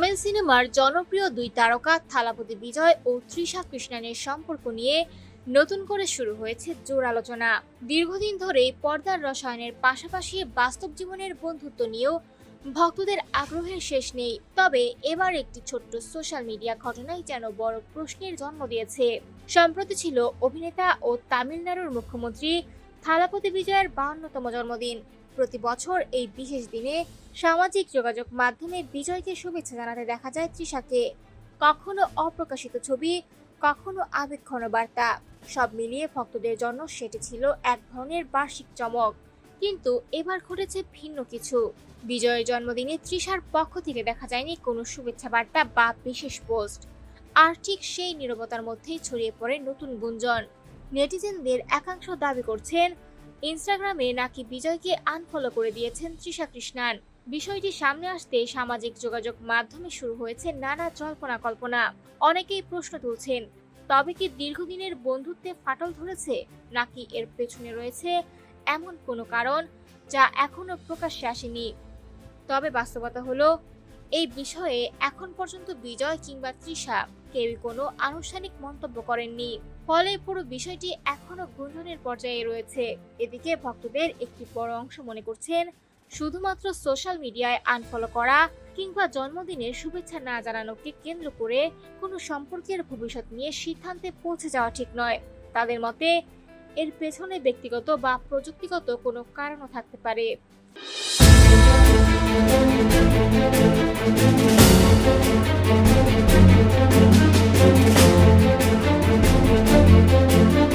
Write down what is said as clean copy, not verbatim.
তামিল সিনেমার জনপ্রিয় দুই তারকা থালাপতি বিজয় ও তৃষা কৃষ্ণানের সম্পর্ক নিয়ে নতুন করে শুরু হয়েছে জোর আলোচনা। দীর্ঘদিন ধরেই পর্দার রসায়নের পাশাপাশি বাস্তব জীবনের বন্ধুত্ব নিয়েও ভক্তদের আগ্রহের শেষ নেই। তবে এবার একটি ছোট্ট সোশ্যাল মিডিয়া ঘটনাই যেন বড় প্রশ্নের জন্ম দিয়েছে। সম্প্রতি ছিল অভিনেতা ও তামিলনাড়ুর মুখ্যমন্ত্রী থালাপতি বিজয়ের 52তম জন্মদিন। প্রতি বছর এই বিশেষ দিনে সামাজিক যোগাযোগ মাধ্যমে বিজয়কে শুভেচ্ছা জানাতে দেখা যায় তৃষাকে। কখনো অপ্রকাশিত ছবি, কখনো আবেগঘন বার্তা, সব মিলিয়ে ভক্তদের জন্য সেটি ছিল এক ধরনের বার্ষিক চমক। কিন্তু এবার ঘটেছে ভিন্ন কিছু। বিজয়ের জন্মদিনে তৃষার পক্ষ থেকে দেখা যায়নি কোনো শুভেচ্ছা বার্তা বা বিশেষ পোস্ট। আর ঠিক সেই নীরবতার মধ্যেই ছড়িয়ে পড়ে নতুন গুঞ্জন। নেটিজেনদের একাংশ দাবি করছেন ইনস্টাগ্রামে নাকি বিজয়কে আনফলো করে দিয়েছেন তৃষা কৃষ্ণান। বিষয়টি সামনে আসতে সামাজিক যোগাযোগ মাধ্যমে শুরু হয়েছে নানা জল্পনা কল্পনা। অনেকেই প্রশ্ন তুলছেন, তবে কি দীর্ঘদিনের বন্ধুত্বে ফাটল ধরেছে, নাকি এর পেছনে রয়েছে এমন কোনো কারণ যা এখনো প্রকাশ্যে আসেনি। তবে বাস্তবতা হলো, এই বিষয়ে এখন পর্যন্ত বিজয় কিংবা তৃষা কেউই কোনো আনুষ্ঠানিক মন্তব্য করেননি। ফলে পুরো বিষয়টি এখনো গুঞ্জনের পর্যায়ে রয়েছে। এদিকে ভক্তদের একটি বড় অংশ মনে করছেন, শুধুমাত্র সোশ্যাল মিডিয়ায় আনফলো করা কিংবা জন্মদিনের শুভেচ্ছা না জানানোকে কেন্দ্র করে কোনো সম্পর্কের ভবিষ্যৎ নিয়ে সিদ্ধান্তে পৌঁছে যাওয়া ঠিক নয়। তাদের মতে এর পেছনে ব্যক্তিগত বা প্রযুক্তিগত কোনো কারণও থাকতে পারে।